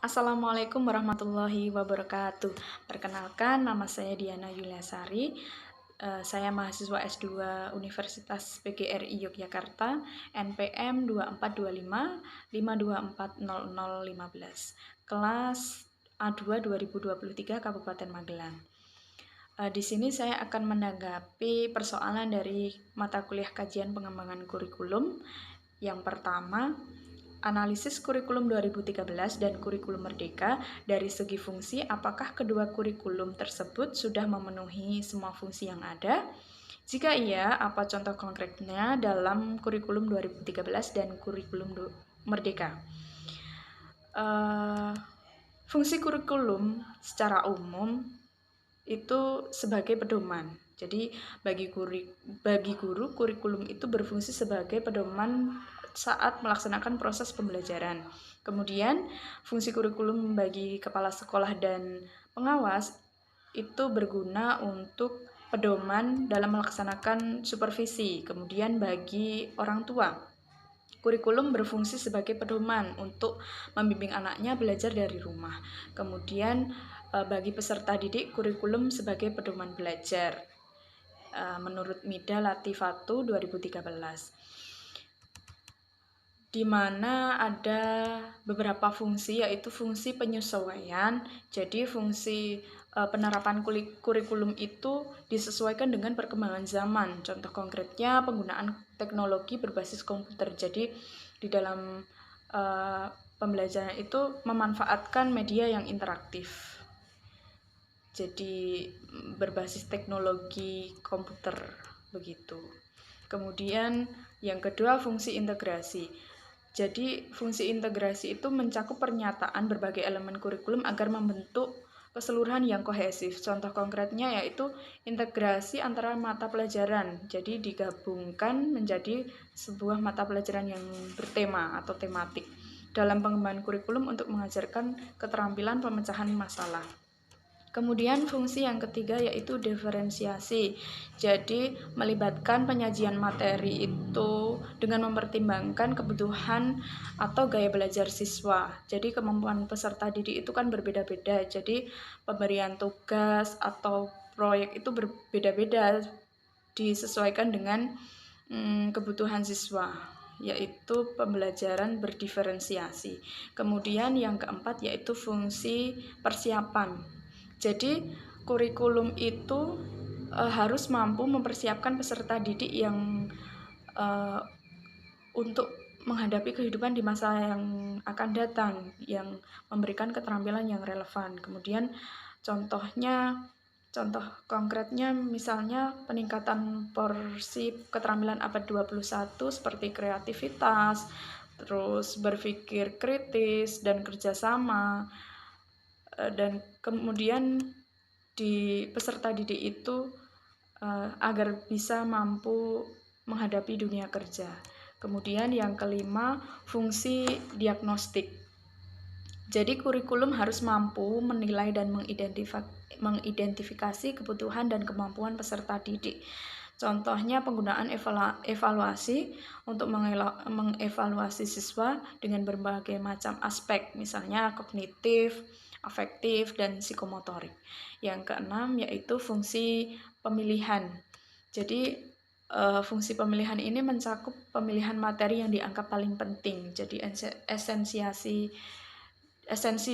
Assalamualaikum warahmatullahi wabarakatuh. Perkenalkan, nama saya Diana Yuliasari. Saya mahasiswa S2 Universitas PGRI Yogyakarta, NPM 242552400015, kelas A2 2023 Kabupaten Magelang. Di sini saya akan menanggapi persoalan dari mata kuliah kajian pengembangan kurikulum. Yang pertama, analisis kurikulum 2013 dan kurikulum Merdeka dari segi fungsi, apakah kedua kurikulum tersebut sudah memenuhi semua fungsi yang ada? Jika iya, apa contoh konkretnya dalam kurikulum 2013 dan kurikulum Merdeka? Fungsi kurikulum secara umum itu sebagai pedoman. Jadi bagi guru, kurikulum itu berfungsi sebagai pedoman saat melaksanakan proses pembelajaran. Kemudian, fungsi kurikulum bagi kepala sekolah dan pengawas itu berguna untuk pedoman dalam melaksanakan supervisi. Kemudian bagi orang tua, kurikulum berfungsi sebagai pedoman untuk membimbing anaknya belajar dari rumah. Kemudian bagi peserta didik, kurikulum sebagai pedoman belajar menurut Mida Latifatu 2013, di mana ada beberapa fungsi, yaitu fungsi penyesuaian. Jadi fungsi penerapan kurikulum itu disesuaikan dengan perkembangan zaman. Contoh konkretnya penggunaan teknologi berbasis komputer. Jadi di dalam pembelajaran itu memanfaatkan media yang interaktif. Jadi berbasis teknologi komputer begitu. Kemudian yang kedua, fungsi integrasi. Jadi fungsi integrasi itu mencakup pernyataan berbagai elemen kurikulum agar membentuk keseluruhan yang kohesif. Contoh konkretnya yaitu integrasi antara mata pelajaran. Jadi digabungkan menjadi sebuah mata pelajaran yang bertema atau tematik dalam pengembangan kurikulum untuk mengajarkan keterampilan pemecahan masalah. Kemudian fungsi yang ketiga yaitu diferensiasi. Jadi melibatkan penyajian materi itu dengan mempertimbangkan kebutuhan atau gaya belajar siswa. Jadi kemampuan peserta didik itu kan berbeda-beda. Jadi pemberian tugas atau proyek itu berbeda-beda, disesuaikan dengan kebutuhan siswa, yaitu pembelajaran berdiferensiasi. Kemudian yang keempat yaitu fungsi persiapan. Jadi kurikulum itu harus mampu mempersiapkan peserta didik yang untuk menghadapi kehidupan di masa yang akan datang, yang memberikan keterampilan yang relevan. Kemudian contoh konkretnya misalnya peningkatan porsi keterampilan abad 21 seperti kreativitas, terus berpikir kritis dan kerjasama. Dan kemudian di peserta didik itu agar bisa mampu menghadapi dunia kerja. Kemudian yang kelima, fungsi diagnostik. Jadi kurikulum harus mampu menilai dan mengidentifikasi kebutuhan dan kemampuan peserta didik. Contohnya penggunaan evaluasi untuk mengevaluasi siswa dengan berbagai macam aspek, misalnya kognitif, afektif, dan psikomotorik. Yang keenam yaitu fungsi pemilihan. Jadi fungsi pemilihan ini mencakup pemilihan materi yang dianggap paling penting. Jadi esensi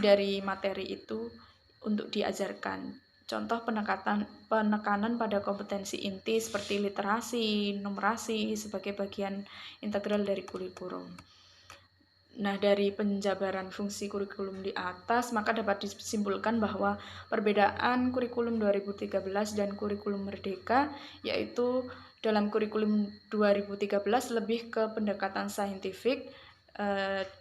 dari materi itu untuk diajarkan. Contoh penekanan pada kompetensi inti seperti literasi, numerasi sebagai bagian integral dari kurikulum. Nah, dari penjabaran fungsi kurikulum di atas, maka dapat disimpulkan bahwa perbedaan kurikulum 2013 dan kurikulum Merdeka, yaitu dalam kurikulum 2013 lebih ke pendekatan saintifik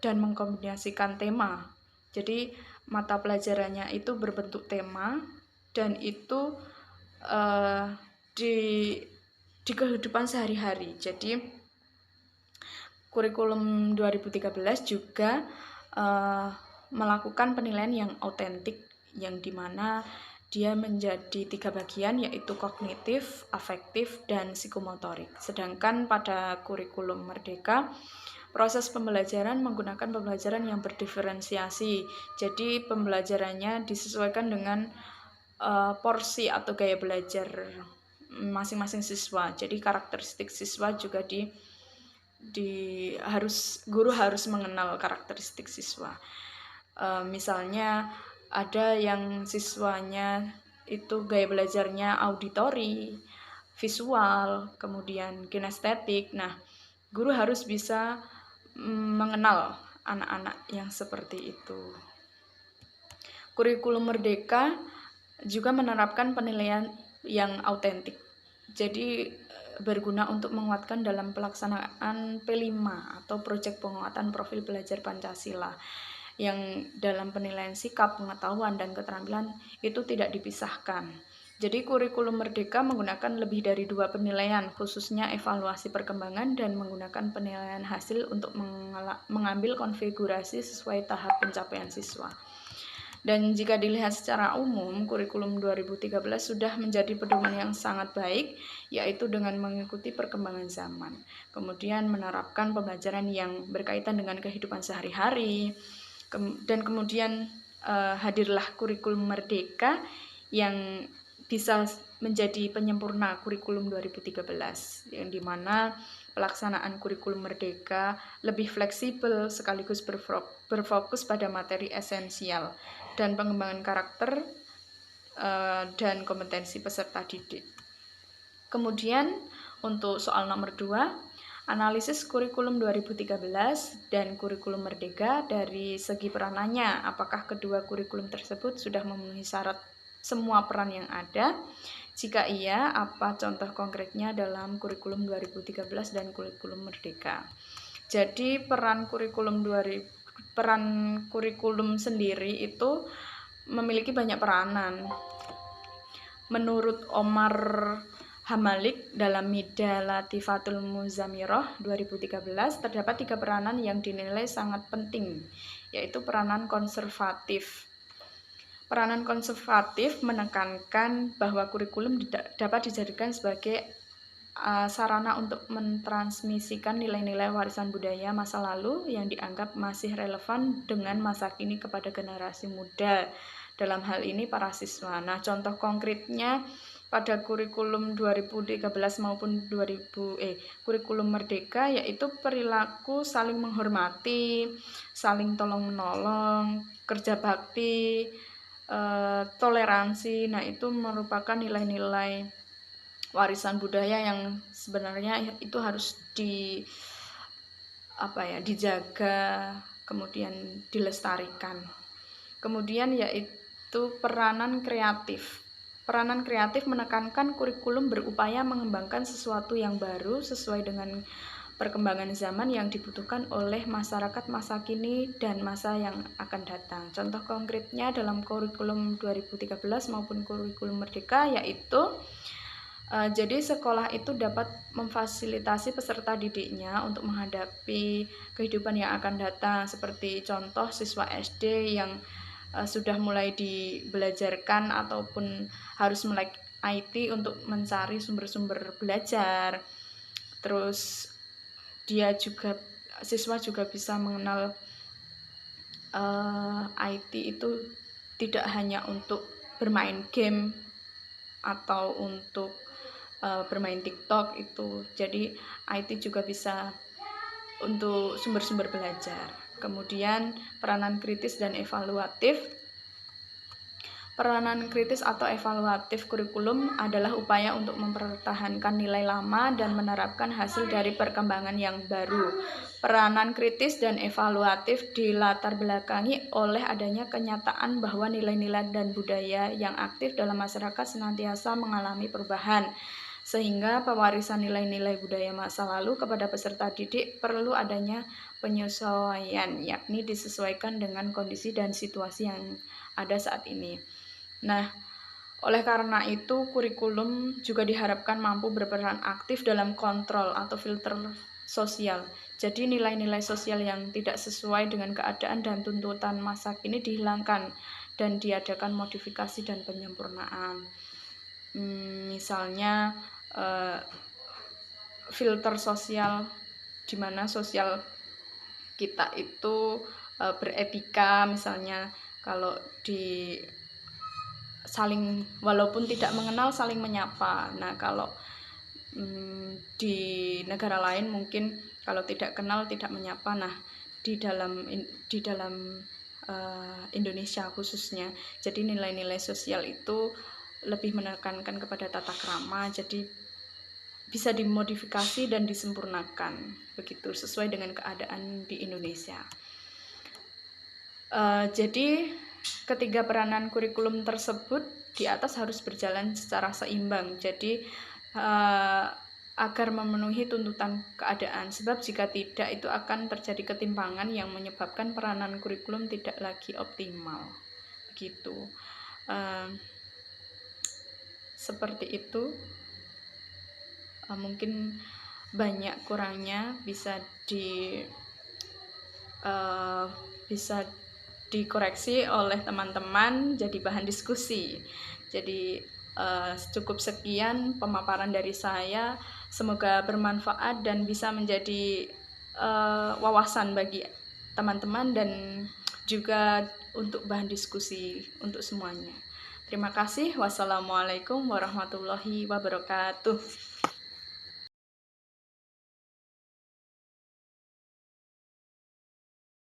dan mengkombinasikan tema. Jadi mata pelajarannya itu berbentuk tema dan itu di kehidupan sehari-hari. Jadi kurikulum 2013 juga melakukan penilaian yang autentik, yang dimana dia menjadi 3 bagian, yaitu kognitif, afektif, dan psikomotorik. Sedangkan pada kurikulum Merdeka, Proses pembelajaran menggunakan pembelajaran yang berdiferensiasi. Jadi pembelajarannya disesuaikan dengan porsi atau gaya belajar masing-masing siswa. Jadi karakteristik siswa juga guru harus mengenal karakteristik siswa. Misalnya ada yang siswanya itu gaya belajarnya auditori, visual, kemudian kinestetik. Nah, guru harus bisa mengenal anak-anak yang seperti itu. Kurikulum Merdeka juga menerapkan penilaian yang autentik. Jadi berguna untuk menguatkan dalam pelaksanaan P5 atau proyek penguatan profil belajar Pancasila, yang dalam penilaian sikap, pengetahuan, dan keterampilan itu tidak dipisahkan. Jadi kurikulum Merdeka menggunakan lebih dari 2 penilaian, khususnya evaluasi perkembangan dan menggunakan penilaian hasil untuk mengambil konfigurasi sesuai tahap pencapaian siswa. Dan jika dilihat secara umum, kurikulum 2013 sudah menjadi pedoman yang sangat baik, yaitu dengan mengikuti perkembangan zaman. Kemudian menerapkan pembelajaran yang berkaitan dengan kehidupan sehari-hari, dan kemudian hadirlah kurikulum Merdeka yang bisa menjadi penyempurna kurikulum 2013, yang dimana pelaksanaan kurikulum Merdeka lebih fleksibel sekaligus berfokus pada materi esensial dan pengembangan karakter dan kompetensi peserta didik. Kemudian untuk soal nomor 2, analisis kurikulum 2013 dan kurikulum Merdeka dari segi peranannya. Apakah kedua kurikulum tersebut sudah memenuhi syarat semua peran yang ada? Jika iya, apa contoh konkretnya dalam kurikulum 2013 dan kurikulum Merdeka? Jadi peran kurikulum sendiri itu memiliki banyak peranan. Menurut Omar Hamalik dalam Mida Latifatul Muzamiroh 2013, terdapat 3 peranan yang dinilai sangat penting, yaitu peranan konservatif. Peranan konservatif menekankan bahwa kurikulum dapat dijadikan sebagai sarana untuk mentransmisikan nilai-nilai warisan budaya masa lalu yang dianggap masih relevan dengan masa kini kepada generasi muda. Dalam hal ini para siswa. Nah, contoh konkretnya pada kurikulum 2013 maupun kurikulum Merdeka yaitu perilaku saling menghormati, saling tolong-menolong, kerja bakti, toleransi. Nah, itu merupakan nilai-nilai warisan budaya yang sebenarnya itu harus dijaga, kemudian dilestarikan. Kemudian yaitu peranan kreatif. Peranan kreatif menekankan kurikulum berupaya mengembangkan sesuatu yang baru sesuai dengan perkembangan zaman yang dibutuhkan oleh masyarakat masa kini dan masa yang akan datang. Contoh konkretnya dalam kurikulum 2013 maupun kurikulum Merdeka yaitu jadi sekolah itu dapat memfasilitasi peserta didiknya untuk menghadapi kehidupan yang akan datang, seperti contoh siswa SD yang sudah mulai dibelajarkan ataupun harus melek IT untuk mencari sumber-sumber belajar. Terus siswa juga bisa mengenal IT itu tidak hanya untuk bermain game atau untuk bermain TikTok itu. Jadi IT juga bisa untuk sumber-sumber belajar. Kemudian peranan kritis dan evaluatif. Peranan kritis atau evaluatif kurikulum adalah upaya untuk mempertahankan nilai lama dan menerapkan hasil dari perkembangan yang baru. Peranan kritis dan evaluatif dilatar belakangi oleh adanya kenyataan bahwa nilai-nilai dan budaya yang aktif dalam masyarakat senantiasa mengalami perubahan, sehingga pewarisan nilai-nilai budaya masa lalu kepada peserta didik perlu adanya penyesuaian, yakni disesuaikan dengan kondisi dan situasi yang ada saat ini. Nah, oleh karena itu kurikulum juga diharapkan mampu berperan aktif dalam kontrol atau filter sosial. Jadi nilai-nilai sosial yang tidak sesuai dengan keadaan dan tuntutan masa kini dihilangkan dan diadakan modifikasi dan penyempurnaan. Misalnya filter sosial, di mana sosial kita itu beretika, misalnya kalau di walaupun tidak mengenal saling menyapa. Nah, kalau di negara lain mungkin kalau tidak kenal tidak menyapa. Nah, di dalam Indonesia khususnya, jadi nilai-nilai sosial itu lebih menekankan kepada tata krama, jadi bisa dimodifikasi dan disempurnakan begitu sesuai dengan keadaan di Indonesia. Jadi ketiga peranan kurikulum tersebut di atas harus berjalan secara seimbang. Jadi agar memenuhi tuntutan keadaan, sebab jika tidak itu akan terjadi ketimpangan yang menyebabkan peranan kurikulum tidak lagi optimal. Begitu. Seperti itu. Mungkin banyak kurangnya bisa dikoreksi oleh teman-teman jadi bahan diskusi. Jadi cukup sekian pemaparan dari saya, semoga bermanfaat dan bisa menjadi wawasan bagi teman-teman dan juga untuk bahan diskusi untuk semuanya. Terima kasih. Wassalamualaikum warahmatullahi wabarakatuh.